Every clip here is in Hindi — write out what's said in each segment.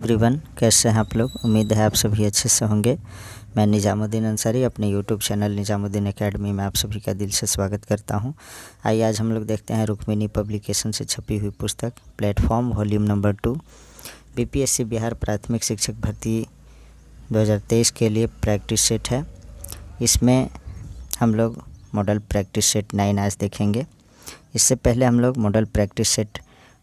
एवरीवन, कैसे हैं आप लोग। उम्मीद है आप सभी अच्छे से होंगे। मैं निजामुद्दीन अंसारी अपने यूट्यूब चैनल निजामुद्दीन एकेडमी में आप सभी का दिल से स्वागत करता हूं। आइए आज हम लोग देखते हैं रुक्मिणी पब्लिकेशन से छपी हुई पुस्तक platform volume number 2 BPSC Bihar प्राथमिक शिक्षक भर्ती 2023 के लिए प्रैक्टिस सेट है। इसमें हम लोग मॉडल प्रैक्टिस सेट 9 आज देखेंगे। इससे पहले हम लोग model practice set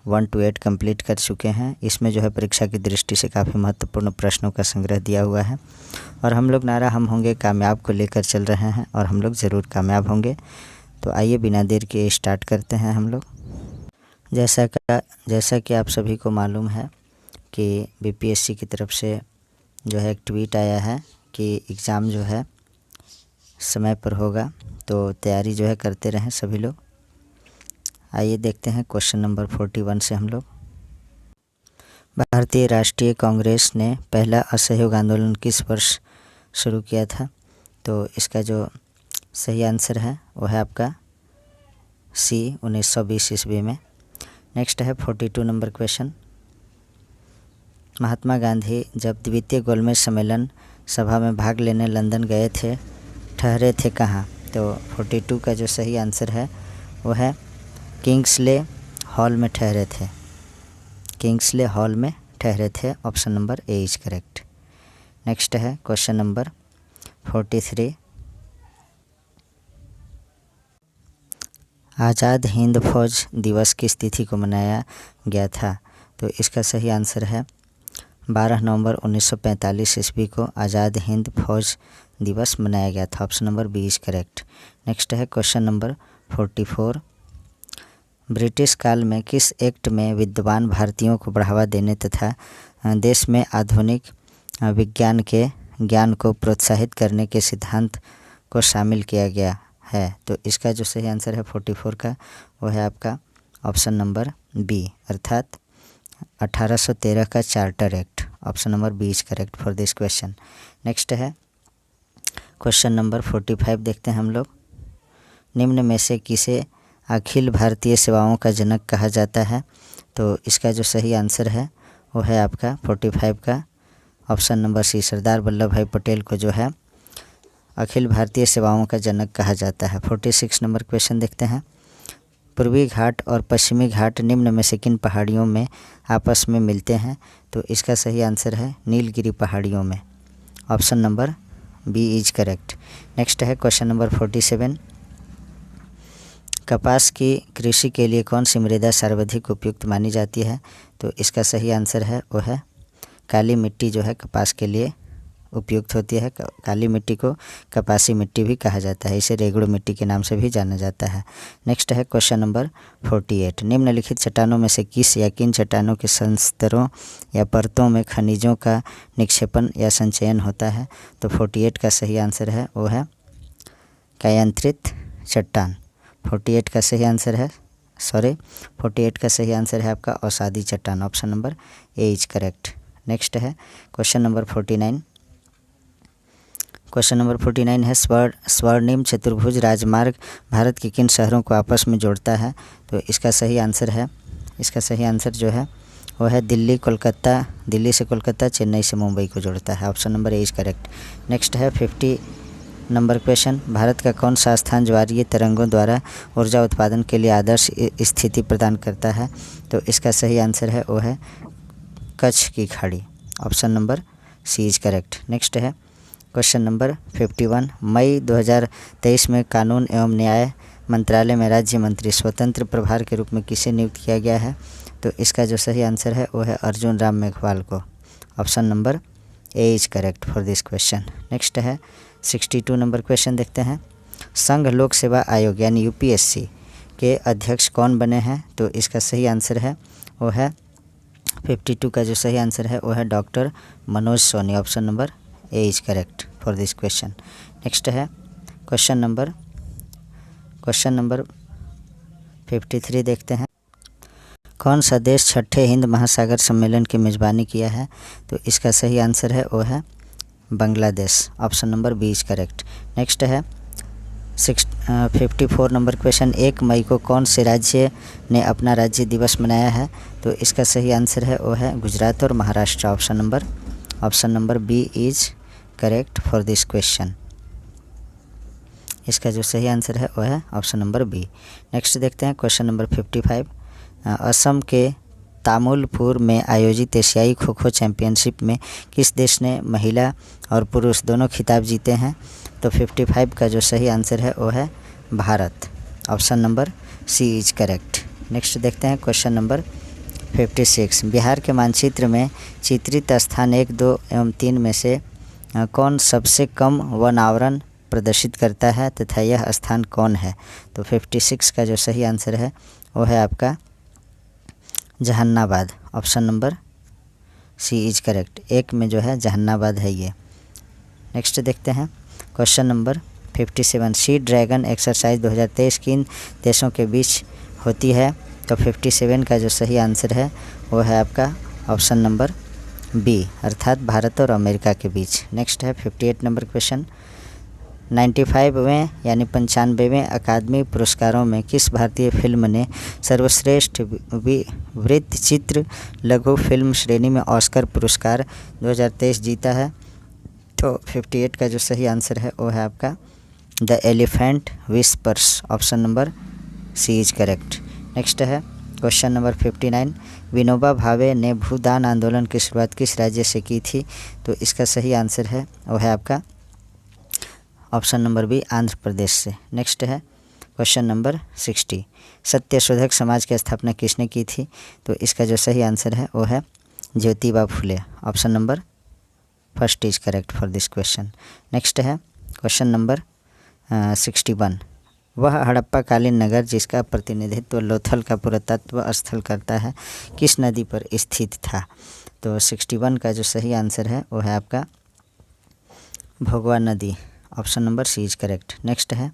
1 to 8 complete कर चुके हैं। इसमें जो है परीक्षा की दृष्टि से काफ़ी महत्वपूर्ण प्रश्नों का संग्रह दिया हुआ है और हम लोग नारा हम होंगे कामयाब को लेकर चल रहे हैं और हम लोग ज़रूर कामयाब होंगे। तो आइए बिना देर के स्टार्ट करते हैं हम लोग। जैसा कि आप सभी को मालूम है कि बीपीएससी की तरफ से जो है एक ट्वीट आया है कि एग्ज़ाम जो है समय पर होगा, तो तैयारी जो है करते रहें सभी लोग। आइए देखते हैं क्वेश्चन नंबर 41 से हम लोग। भारतीय राष्ट्रीय कांग्रेस ने पहला असहयोग आंदोलन किस वर्ष शुरू किया था? तो इसका जो सही आंसर है वो है आपका सी 1920 ईस्वी में। नेक्स्ट है 42 नंबर क्वेश्चन। महात्मा गांधी जब द्वितीय गोलमेज सम्मेलन सभा में भाग लेने लंदन गए थे, ठहरे थे कहाँ? तो 42 का जो सही आंसर है वो है किंग्सले हॉल में ठहरे थे। किंग्सले हॉल में ठहरे थे, option number A is correct. Next है क्वेश्चन नंबर 43। आज़ाद हिंद फौज दिवस किस तिथि को मनाया गया था? तो इसका सही आंसर है 12 नवंबर 1945 ईस्वी को आज़ाद हिंद फौज दिवस मनाया गया था, option number B is correct. Next है क्वेश्चन नंबर 44। ब्रिटिश काल में किस एक्ट में विद्वान भारतीयों को बढ़ावा देने तथा देश में आधुनिक विज्ञान के ज्ञान को प्रोत्साहित करने के सिद्धांत को शामिल किया गया है? तो इसका जो सही आंसर है 44 का वो है आपका ऑप्शन नंबर बी, अर्थात 1813 का charter act, option number B is correct for this question. Next है क्वेश्चन नंबर 45 देखते हैं हम लोग। निम्न में से किसे अखिल भारतीय सेवाओं का जनक कहा जाता है? तो इसका जो सही आंसर है वो है आपका 45 का ऑप्शन नंबर सी, सरदार वल्लभ भाई पटेल को जो है अखिल भारतीय सेवाओं का जनक कहा जाता है। 46 नंबर क्वेश्चन देखते हैं। पूर्वी घाट और पश्चिमी घाट निम्न में से किन पहाड़ियों में आपस में मिलते हैं? तो इसका सही आंसर है नीलगिरी पहाड़ियों में, option number B is correct. Next है क्वेश्चन नंबर 47। कपास की कृषि के लिए कौन सी मृदा सर्वाधिक उपयुक्त मानी जाती है? तो इसका सही आंसर है वो है काली मिट्टी जो है कपास के लिए उपयुक्त होती है। काली मिट्टी को कपासी मिट्टी भी कहा जाता है, इसे रेगड़ू मिट्टी के नाम से भी जाना जाता है। नेक्स्ट है क्वेश्चन नंबर 48। निम्नलिखित चट्टानों में से किस या किन चट्टानों के संस्तरों या परतों में खनिजों का निक्षेपण या संचयन होता है? तो 48 का सही आंसर है वो है कायांतरित चट्टान। 48 का सही आंसर है आपका औषधि चट्टान, option number A is correct. Next है क्वेश्चन नंबर 49। क्वेश्चन नंबर 49 है स्वर्णिम चतुर्भुज राजमार्ग भारत के किन शहरों को आपस में जोड़ता है? तो इसका सही आंसर जो है वो है दिल्ली से कोलकाता, चेन्नई से मुंबई को जोड़ता है, option number A is correct. Next है 50 नंबर क्वेश्चन। भारत का कौन सा स्थान ज्वारीय तरंगों द्वारा ऊर्जा उत्पादन के लिए आदर्श स्थिति प्रदान करता है? तो इसका सही आंसर है वो है कच्छ की खाड़ी, option number C is correct. Next है क्वेश्चन नंबर 51। मई 2023 में कानून एवं न्याय मंत्रालय में राज्य मंत्री स्वतंत्र प्रभार के रूप में किसे नियुक्त किया गया है? तो इसका जो सही आंसर है वो है अर्जुन राम मेघवाल को, option number A is correct for this question. Next है 62 नंबर क्वेश्चन देखते हैं। संघ लोक सेवा आयोग यानी यूपीएससी के अध्यक्ष कौन बने हैं? तो इसका सही आंसर है वो है 52 का जो सही आंसर है वो है doctor Manoj Soni, option number A is correct for this question. Next है क्वेश्चन नंबर 53 देखते हैं। कौन सा देश छठे हिंद महासागर सम्मेलन की मेज़बानी किया है? तो इसका सही आंसर है वो है Bangladesh, option number B is correct. Next है 54 नंबर क्वेश्चन, 1 मई को कौन से राज्य ने अपना राज्य दिवस मनाया है? तो इसका सही आंसर है वो है गुजरात और Maharashtra. Option number B is correct for this question. इसका जो सही आंसर है वो है ऑप्शन नंबर बी। नेक्स्ट देखते हैं क्वेश्चन नंबर 55। असम के तामुलपुर में आयोजित एशियाई खो खो चैंपियनशिप में किस देश ने महिला और पुरुष दोनों खिताब जीते हैं? तो 55 का जो सही आंसर है वो है Bharat. Option number C is correct. Next देखते हैं क्वेश्चन नंबर 56। बिहार के मानचित्र में चित्रित स्थान 1, 2 एवं 3 में से कौन सबसे कम वन आवरण प्रदर्शित करता है तथा यह स्थान कौन है? तो 56 का जो सही आंसर है वो है आपका Jehanabad. Option number C is correct. 1 में जो है जहानाबाद है ये। नेक्स्ट देखते हैं question number 57। Sea dragon exercise 2023 किन देशों के बीच होती है? तो 57 का जो सही आंसर है वो है आपका ऑप्शन नंबर बी, अर्थात भारत और अमेरिका के बीच। नेक्स्ट है 58 नंबर क्वेश्चन। 95वें यानी 95वें अकादमी पुरस्कारों में किस भारतीय फिल्म ने सर्वश्रेष्ठ वृत्तचित्र लघु फिल्म श्रेणी में ऑस्कर पुरस्कार 2023 जीता है? तो 58 का जो सही आंसर है वो है आपका the elephant whispers. Option number C is correct. Next है क्वेश्चन नंबर 59। विनोबा भावे ने भूदान आंदोलन की शुरुआत किस राज्य से की थी? तो इसका सही आंसर है वो है आपका option number B, Andhra Pradesh से। नेक्स्ट है क्वेश्चन नंबर 60। सत्यशोधक समाज की स्थापना किसने की थी? तो इसका जो सही आंसर है वो है Jyotiba Phule. Option number first is correct for this question. Next है क्वेश्चन नंबर 61। वह हड़प्पाकालीन नगर जिसका प्रतिनिधित्व लोथल का पुरातत्व स्थल करता है किस नदी पर स्थित था? तो 61 का जो सही आंसर है वो है आपका भोगवा नदी। Option number C is correct. Next है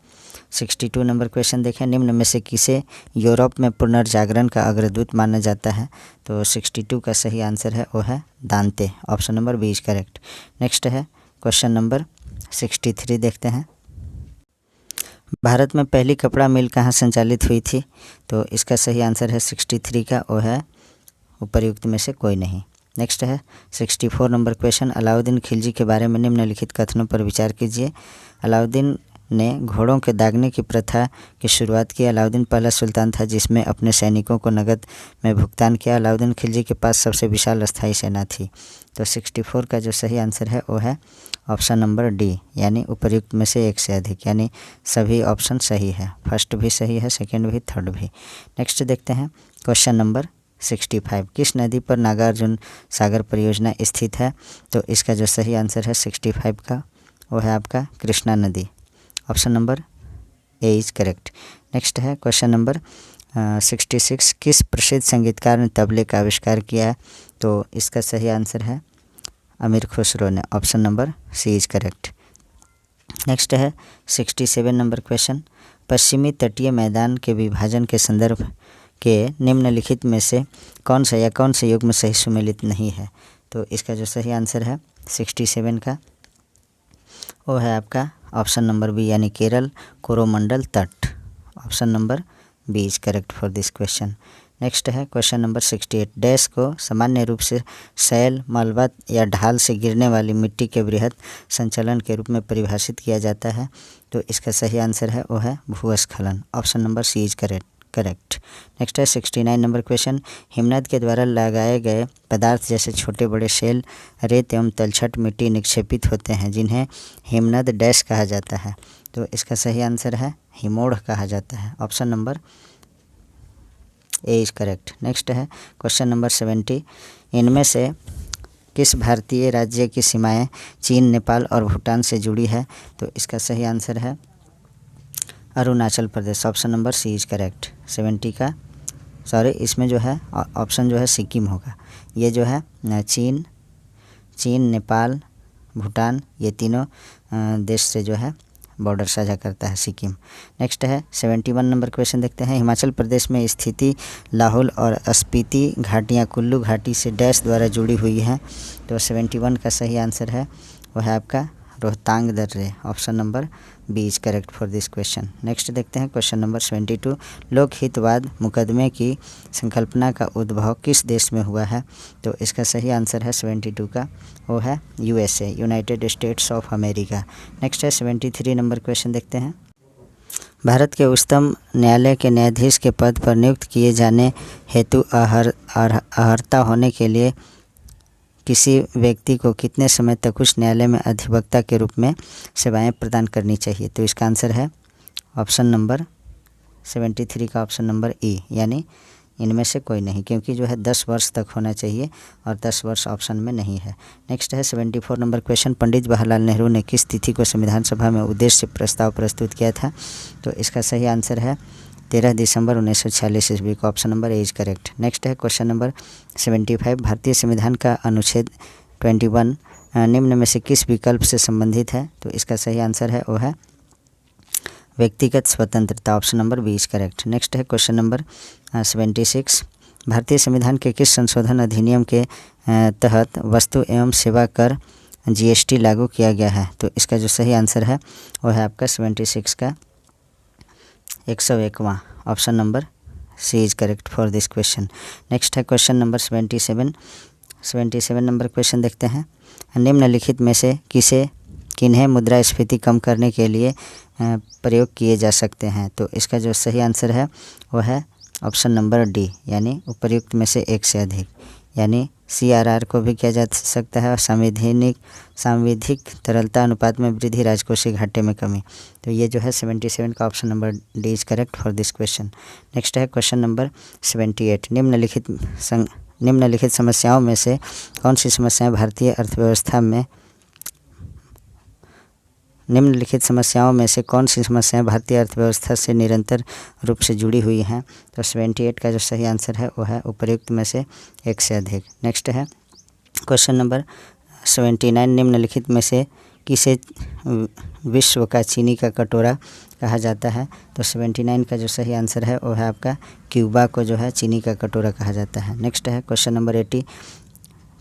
62 नंबर क्वेश्चन देखें। निम्न में से किसे यूरोप में पुनर्जागरण का अग्रदूत माना जाता है? तो 62 का सही आंसर है वो है Dante. Option number B is correct. Next है क्वेश्चन नंबर 63 देखते हैं। भारत में पहली कपड़ा मिल कहाँ संचालित हुई थी? तो इसका सही आंसर है 63 का वो है उपर्युक्त में से कोई नहीं। नेक्स्ट है 64 नंबर क्वेश्चन। अलाउद्दीन खिलजी के बारे में निम्नलिखित कथनों पर विचार कीजिए। अलाउद्दीन ने घोड़ों के दागने की प्रथा की शुरुआत की। अलाउद्दीन पहला सुल्तान था जिसमें अपने सैनिकों को नकद में भुगतान किया। अलाउद्दीन खिलजी के पास सबसे विशाल अस्थायी सेना थी। तो 64 का जो सही आंसर है वो है ऑप्शन नंबर डी, यानी उपर्युक्त में से एक से अधिक, यानी सभी ऑप्शन सही है। फर्स्ट भी सही है, सेकेंड भी, थर्ड भी। नेक्स्ट देखते हैं क्वेश्चन नंबर 65। किस नदी पर नागार्जुन सागर परियोजना स्थित है? तो इसका जो सही आंसर है 65 का वो है आपका कृष्णा नदी। Option number A is correct. Next है क्वेश्चन नंबर 66। किस प्रसिद्ध संगीतकार ने तबले का आविष्कार किया है? तो इसका सही आंसर है अमीर खुसरो ने। Option number C is correct. Next है 67 नंबर क्वेश्चन। पश्चिमी तटीय मैदान के विभाजन के संदर्भ के निम्नलिखित में से कौन सा या कौन से युग्म सही सुमेलित नहीं है? तो इसका जो सही आंसर है 67 का वो है आपका ऑप्शन नंबर बी, यानी केरल कोरोमंडल तट। Option number B is correct for this question. Next है क्वेश्चन नंबर 68। डैश को सामान्य रूप से शैल, मलबा या ढाल से गिरने वाली मिट्टी के बृहद संचलन के रूप में परिभाषित किया जाता है। तो इसका सही आंसर है वो है भूस्खलन। Option number C is correct. Next है 69 नंबर क्वेश्चन। हिमनद के द्वारा लगाए गए पदार्थ जैसे छोटे बड़े शैल, रेत एवं तलछट मिट्टी निक्षेपित होते हैं जिन्हें हिमनद डैश कहा जाता है। तो इसका सही आंसर है हिमोड़ कहा जाता है। Option number A is correct. Next है क्वेश्चन नंबर 70। इनमें से किस भारतीय राज्य की सीमाएं चीन, नेपाल और भूटान से जुड़ी है? तो इसका सही आंसर है Arunachal Pradesh. Option number C is correct. 70 का इसमें जो है ऑप्शन जो है सिक्किम होगा। ये जो है चीन, नेपाल, भूटान, ये तीनों देश से जो है बॉर्डर साझा करता है सिक्किम। नेक्स्ट है 71 नंबर क्वेश्चन देखते हैं। हिमाचल प्रदेश में स्थिति लाहौल और स्पीति घाटियाँ कुल्लू घाटी से डैश द्वारा जुड़ी हुई हैं। तो 71 का सही आंसर है वह है आपका रोहतांग दर्रे। Option number B is correct for this question. Next देखते हैं क्वेश्चन नंबर 72। लोकहितवाद मुकदमे की संकल्पना का उद्भव किस देश में हुआ है? तो इसका सही आंसर है 72 का, वो है USA, United states of America. Next है 73 नंबर क्वेश्चन देखते हैं। भारत के उच्चतम न्यायालय के न्यायाधीश के पद पर नियुक्त किए जाने हेतु अर्हता होने के लिए किसी व्यक्ति को कितने समय तक उच्च न्यायालय में अधिवक्ता के रूप में सेवाएं प्रदान करनी चाहिए? तो इसका आंसर है ऑप्शन नंबर 73 का ऑप्शन नंबर ई, यानी इनमें से कोई नहीं, क्योंकि जो है 10 वर्ष तक होना चाहिए और 10 वर्ष ऑप्शन में नहीं है। नेक्स्ट है 74 नंबर क्वेश्चन। पंडित जवाहरलाल नेहरू ने किस तिथि को संविधान सभा में उद्देश्य प्रस्ताव प्रस्तुत किया था? तो इसका सही आंसर है 13 दिसंबर 1946 ईस्वी को, option number A is correct. Next है क्वेश्चन नंबर 75। भारतीय संविधान का अनुच्छेद 21 निम्न में से किस विकल्प से संबंधित है? तो इसका सही आंसर है वो है व्यक्तिगत स्वतंत्रता, option number B is correct. Next है क्वेश्चन नंबर 76। भारतीय संविधान के किस संशोधन अधिनियम के तहत वस्तु एवं सेवा कर GST लागू किया गया है? तो इसका जो सही आंसर है वो है आपका 76 का 101वां, option number C is correct for this question. Next है क्वेश्चन नंबर 77 नंबर क्वेश्चन देखते हैं। निम्नलिखित में से किन्हें मुद्रास्फीति कम करने के लिए प्रयोग किए जा सकते हैं? तो इसका जो सही आंसर है वो है ऑप्शन नंबर डी, यानी उपर्युक्त में से एक से अधिक, यानी CRR को भी किया जा सकता है और सांविधिक तरलता अनुपात में वृद्धि, राजकोषीय घाटे में कमी। तो ये जो है 77 का option number D is correct for this question. Next है क्वेश्चन नंबर 78। निम्नलिखित समस्याओं में से कौन सी समस्याएं भारतीय अर्थव्यवस्था में से निरंतर रूप से जुड़ी हुई हैं? तो 78 का जो सही आंसर है वो है उपर्युक्त में से एक से अधिक। नेक्स्ट है क्वेश्चन नंबर 79। निम्नलिखित में से किसे विश्व का चीनी का कटोरा कहा जाता है? तो 79 का जो सही आंसर है वो है आपका क्यूबा को जो है चीनी का कटोरा कहा जाता है। नेक्स्ट है क्वेश्चन नंबर 80।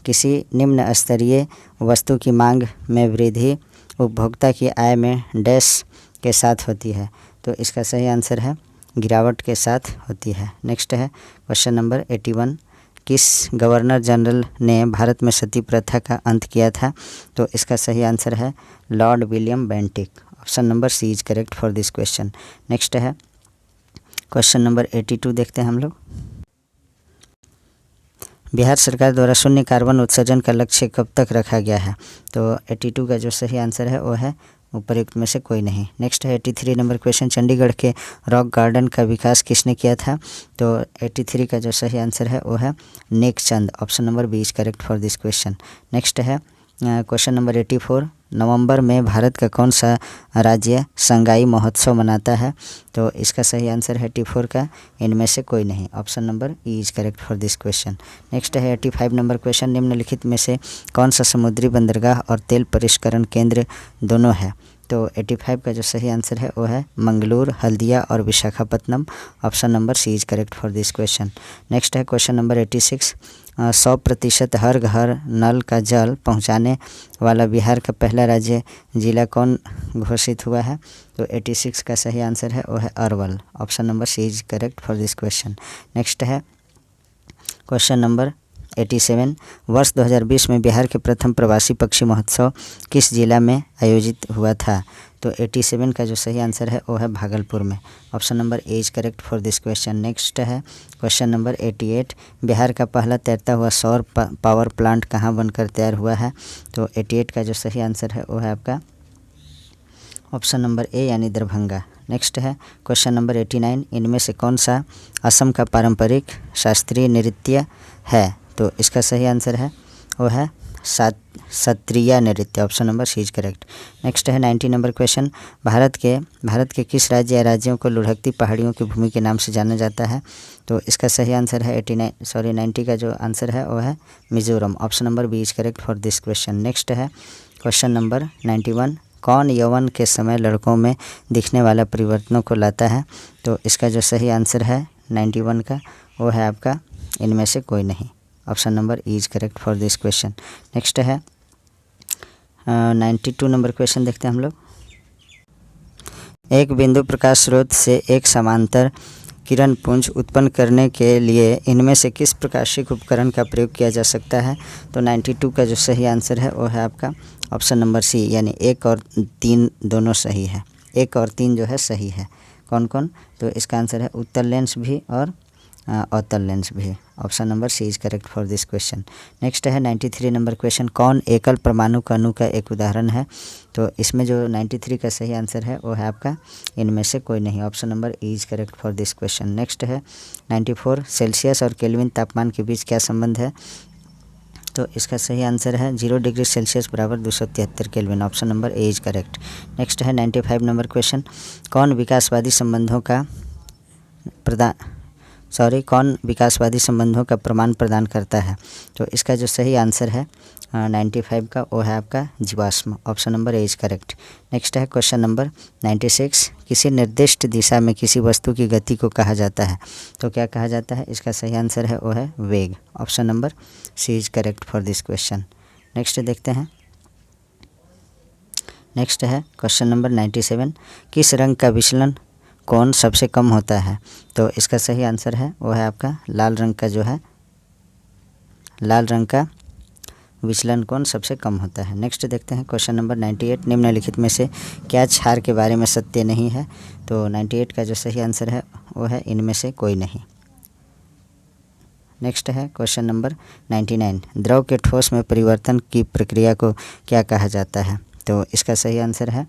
किसी निम्न स्तरीय वस्तु की मांग में वृद्धि उपभोक्ता की आय में डैश के साथ होती है? तो इसका सही आंसर है गिरावट के साथ होती है। नेक्स्ट है क्वेश्चन नंबर 81। किस गवर्नर जनरल ने भारत में सती प्रथा का अंत किया था? तो इसका सही आंसर है lord William Bentinck, option number C is correct for this question. Next है क्वेश्चन नंबर 82 देखते हैं हम लोग। बिहार सरकार द्वारा शून्य कार्बन उत्सर्जन का लक्ष्य कब तक रखा गया है? तो 82 का जो सही आंसर है वो है उपर्युक्त में से कोई नहीं। नेक्स्ट है 83 नंबर क्वेश्चन। चंडीगढ़ के रॉक गार्डन का विकास किसने किया था? तो 83 का जो सही आंसर है वो है Nekchand, option number B is correct for this question. Next है क्वेश्चन नंबर 84। नवंबर में भारत का कौन सा राज्य संगाई महोत्सव मनाता है? तो इसका सही आंसर है 84 का इनमें से कोई नहीं, option number E is correct for this question. Next है 85 नंबर क्वेश्चन। निम्नलिखित में से कौन सा समुद्री बंदरगाह और तेल परिष्करण केंद्र दोनों है? तो 85 का जो सही आंसर है वो है मंगलूर, हल्दिया और Visakhapatnam, option number C is correct for this question. Next है क्वेश्चन नंबर 86। 100% हर घर नल का जल पहुंचाने वाला बिहार का पहला राज्य जिला कौन घोषित हुआ है? तो 86 का सही आंसर है वो है Arwal, option number C is correct for this question. Next है क्वेश्चन नंबर 87। वर्ष 2020 में बिहार के प्रथम प्रवासी पक्षी महोत्सव किस जिला में आयोजित हुआ था? तो 87 का जो सही आंसर है वो है भागलपुर में, option number A is correct for this question. Next है क्वेश्चन नंबर 88। बिहार का पहला तैरता हुआ सौर पावर प्लांट कहाँ बनकर तैयार हुआ है? तो 88 का जो सही आंसर है वो है आपका ऑप्शन नंबर ए यानी दरभंगा। नेक्स्ट है क्वेश्चन नंबर 89। इनमें से कौन सा असम का पारंपरिक शास्त्रीय नृत्य है? तो इसका सही आंसर है वो है सत्रिया नृत्य, option number C is correct. Next है 90 नंबर क्वेश्चन। भारत के किस राज्य या राज्यों को लुढ़कती पहाड़ियों की भूमि के नाम से जाना जाता है? तो इसका सही आंसर है 90 का जो आंसर है वो है Mizoram, option number B is correct for this question. Next है क्वेश्चन नंबर 91। कौन यौवन के समय लड़कों में दिखने वाला परिवर्तनों को लाता है? तो इसका जो सही आंसर है 91 का वो है आपका इनमें से कोई नहीं, option number E is correct for this question. Next है 92 नंबर क्वेश्चन देखते हैं हम लोग। एक बिंदु प्रकाश स्रोत से एक समांतर किरण पुंज उत्पन्न करने के लिए इनमें से किस प्रकाशिक उपकरण का प्रयोग किया जा सकता है? तो 92 का जो सही आंसर है वो है आपका ऑप्शन नंबर सी, यानी 1 और 3 दोनों सही है। 1 और 3 जो है सही है। कौन कौन? तो इसका आंसर है उत्तल लेंस भी और अवतल लेंस भी। Option number C is correct for this question. Next है 93 नंबर क्वेश्चन, कौन एकल परमाणु अणु का एक उदाहरण है? तो इसमें जो 93 का सही आंसर है वो है आपका इनमें से कोई नहीं। Option number E is correct for this question. Next है 94, सेल्सियस और केल्विन तापमान के बीच क्या संबंध है? तो इसका सही आंसर है 0 डिग्री सेल्सियस बराबर 273 kelvin. Option number A is correct. Next है 95 नंबर क्वेश्चन, कौन विकासवादी संबंधों का प्रमाण प्रदान करता है? तो इसका जो सही आंसर है 95 का वो है आपका जीवाश्म। Option number A is correct. Next है क्वेश्चन नंबर 96, किसी निर्दिष्ट दिशा में किसी वस्तु की गति को कहा जाता है? तो क्या कहा जाता है? इसका सही आंसर है वो है वेग। Option number C is correct for this question. Next देखते हैं। नेक्स्ट है क्वेश्चन नंबर 97, किस रंग का विचलन कौन सबसे कम होता है? तो इसका सही आंसर है वो है आपका लाल रंग का, जो है लाल रंग का विचलन कोण सबसे कम होता है। नेक्स्ट देखते हैं क्वेश्चन नंबर 98, निम्नलिखित में से क्या क्षार के बारे में सत्य नहीं है? तो 98 का जो सही आंसर है वो है इनमें से कोई नहीं। नेक्स्ट है क्वेश्चन नंबर 99, द्रव के ठोस में परिवर्तन की प्रक्रिया को क्या कहा जाता है? तो इसका सही आंसर है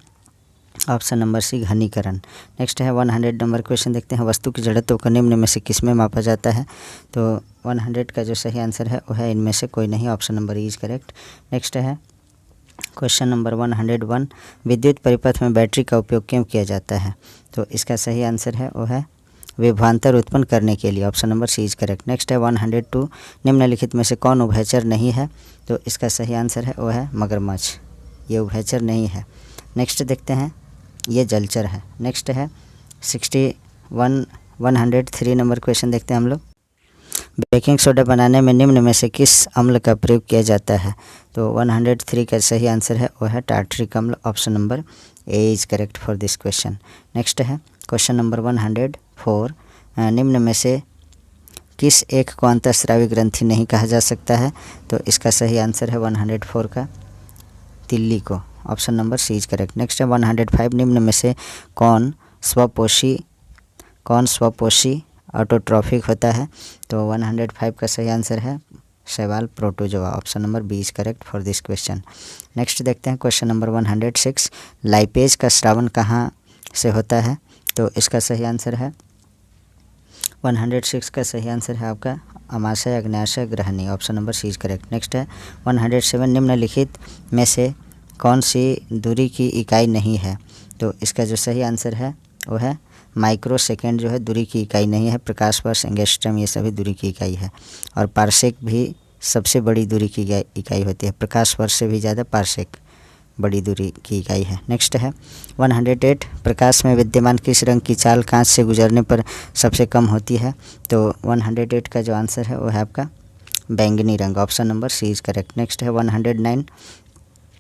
ऑप्शन नंबर सी, घनीकरण। नेक्स्ट है 100 नंबर क्वेश्चन, देखते हैं वस्तु की जड़त्व को निम्न में से किस में मापा जाता है? तो 100 का जो सही आंसर है वो है इनमें से कोई नहीं। Option number E is correct. Next है क्वेश्चन नंबर 101, विद्युत परिपथ में बैटरी का उपयोग क्यों किया जाता है? तो इसका सही आंसर है वो है विभवांतर उत्पन्न करने के लिए। Option number C is correct. Next है 102, निम्नलिखित में से कौन उभयचर नहीं है? तो इसका सही आंसर है वो है मगरमच्छ, ये उभयचर नहीं है। नेक्स्ट देखते हैं, ये जलचर है। नेक्स्ट है 103 नंबर क्वेश्चन देखते हैं हम लोग, बेकिंग सोडा बनाने में निम्न में से किस अम्ल का प्रयोग किया जाता है? तो 103 का सही आंसर है वो है टार्टरिक अम्ल। Option number A is correct for this question. Next है क्वेश्चन नंबर 104, निम्न में से किस एक को अंतःस्रावी ग्रंथि नहीं कहा जा सकता है? तो इसका सही आंसर है 104 का तिल्ली को। Option number C is correct. Next है 105, निम्न में से कौन स्वपोषी ऑटोट्रॉफिक होता है? तो 105 का सही आंसर है शैवाल protozoa. Option number B is correct for this question. Next देखते हैं क्वेश्चन नंबर 106, लाइपेज का स्रावन कहाँ से होता है? तो इसका सही आंसर है 106 का सही आंसर है आपका अमाशय, अग्न्याशय, ग्रहणी। Option number C is correct. Next है 107, निम्नलिखित में से कौन सी दूरी की इकाई नहीं है? तो इसका जो सही आंसर है वो है माइक्रो सेकेंड, जो है दूरी की इकाई नहीं है। प्रकाश वर्ष, एंगस्ट्रम, ये सभी दूरी की इकाई है। और पारसेक भी सबसे बड़ी दूरी की इकाई होती है। प्रकाश वर्ष से भी ज़्यादा पारसेक बड़ी दूरी की इकाई है। नेक्स्ट है 108, प्रकाश में विद्यमान किस रंग की चाल कांच से गुजरने पर सबसे कम होती है? तो 108 का जो आंसर है वो है आपका बैंगनी रंग। Option number C is correct. Next है 109,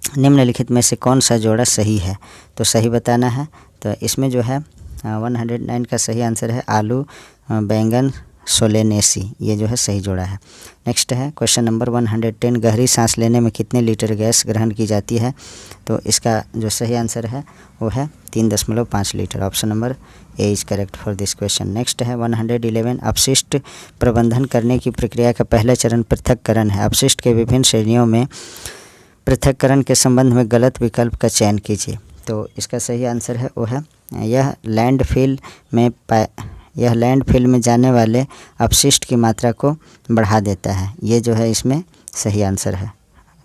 निम्नलिखित में से कौन सा जोड़ा सही है? तो सही बताना है। तो इसमें जो है 109 का सही आंसर है आलू, बैंगन, सोलेनेसी, ये जो है सही जोड़ा है। नेक्स्ट है क्वेश्चन नंबर 110, गहरी सांस लेने में कितने लीटर गैस ग्रहण की जाती है? तो इसका जो सही आंसर है वो है 3.5 litre. Option number A is correct for this question. Next है 111, अपशिष्ट प्रबंधन करने की प्रक्रिया का पहला चरण पृथक्करण है। अपशिष्ट के विभिन्न श्रेणियों में पृथक्करण के संबंध में गलत विकल्प का चयन कीजिए। तो इसका सही आंसर है वो है यह लैंडफिल में जाने वाले अपशिष्ट की मात्रा को बढ़ा देता है। ये जो है इसमें सही आंसर है,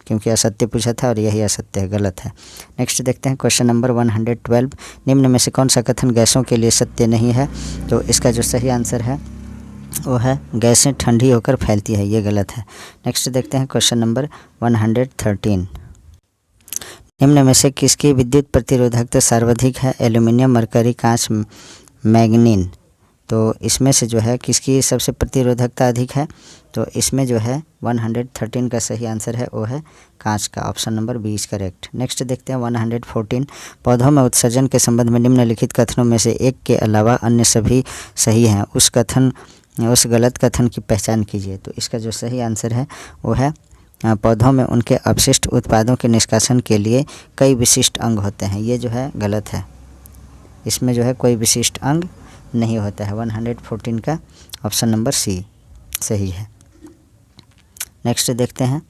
क्योंकि असत्य पूछा था और यही असत्य है, गलत है। नेक्स्ट देखते हैं क्वेश्चन नंबर 112, निम्न में से कौन सा कथन गैसों के लिए सत्य नहीं है? तो इसका जो सही आंसर है वो है गैसें ठंडी होकर फैलती है, ये गलत है। नेक्स्ट देखते हैं क्वेश्चन नंबर 113, निम्न में से किसकी विद्युत प्रतिरोधकता सर्वाधिक है? एल्यूमिनियम, मरकरी, कांच, मैग्नीन। तो इसमें से जो है किसकी सबसे प्रतिरोधकता अधिक है, तो इसमें जो है 113 का सही आंसर है वो है कांच का, ऑप्शन नंबर 20 करेक्ट। नेक्स्ट देखते हैं 114, पौधों में उत्सर्जन के संबंध में निम्नलिखित कथनों में से एक के अलावा अन्य सभी सही हैं, उस गलत कथन की पहचान कीजिए। तो इसका जो सही आंसर है वो है पौधों में उनके अपशिष्ट उत्पादों के निष्कासन के लिए कई विशिष्ट अंग होते हैं, ये जो है गलत है, इसमें जो है कोई विशिष्ट अंग नहीं होता है। 114 का ऑप्शन नंबर सी सही है। नेक्स्ट देखते हैं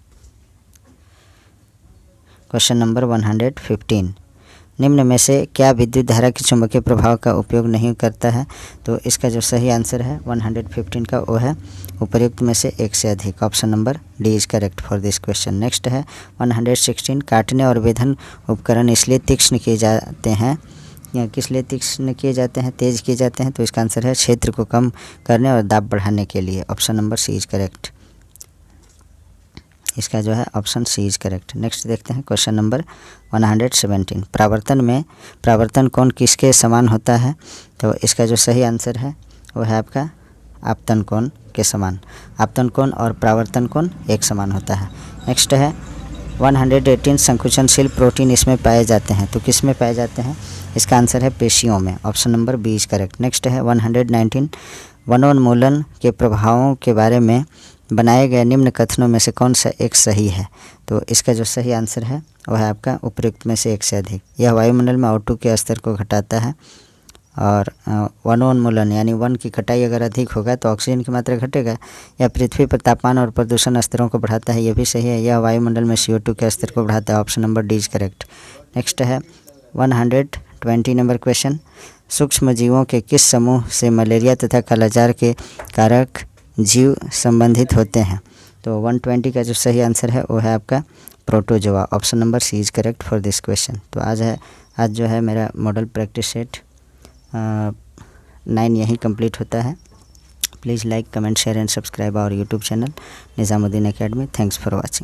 क्वेश्चन नंबर 115, निम्न में से क्या विद्युत धारा की चुंबकीय प्रभाव का उपयोग नहीं करता है, तो इसका जो सही आंसर है 115 का वो है उपर्युक्त में से एक से अधिक, option number D is correct for this question. Next है 116, काटने और वेधन उपकरण इसलिए तीक्ष्ण किए जाते हैं या किस लिए तीक्ष्ण किए जाते हैं, तेज किए जाते हैं, तो इसका आंसर है क्षेत्र को कम करने और दाब बढ़ाने के लिए, option number C is correct, इसका जो है option C is correct. Next देखते हैं क्वेश्चन नंबर 117, प्रावर्तन कोण किसके समान होता है, तो इसका जो सही आंसर है वो है आपका आपतन कोण के समान, आपतन कोण और प्रावर्तन कोण एक समान होता है। नेक्स्ट है 118, संकुचनशील प्रोटीन इसमें पाए जाते हैं, तो किस में पाए जाते हैं, इसका आंसर है पेशियों में, option number B is correct. Next है 119, वनोन्मूलन के प्रभावों के बारे में बनाए गए निम्न कथनों में से कौन सा एक सही है, तो इसका जो सही आंसर है वह है आपका उपर्युक्त में से एक से अधिक। यह वायुमंडल में O2 के स्तर को घटाता है और वनोन्मूलन यानी वन की कटाई अगर अधिक होगा तो ऑक्सीजन की मात्रा घटेगा, या पृथ्वी पर तापमान और प्रदूषण स्तरों को बढ़ाता है, यह भी सही है। यह वायुमंडल में CO2 के स्तर को बढ़ाता है, option number D is correct. Next है 120 नंबर क्वेश्चन, सूक्ष्म जीवों के किस समूह से मलेरिया तथा कालाजार के कारक जीव संबंधित होते हैं, तो 120 का जो सही आंसर है वो है आपका protozoa, option number C is correct for this question. तो आज जो है मेरा मॉडल प्रैक्टिस सेट 9 यहीं कंप्लीट होता है। Please like, comment, share and subscribe our YouTube channel Nizamuddin academy. Thanks for watching.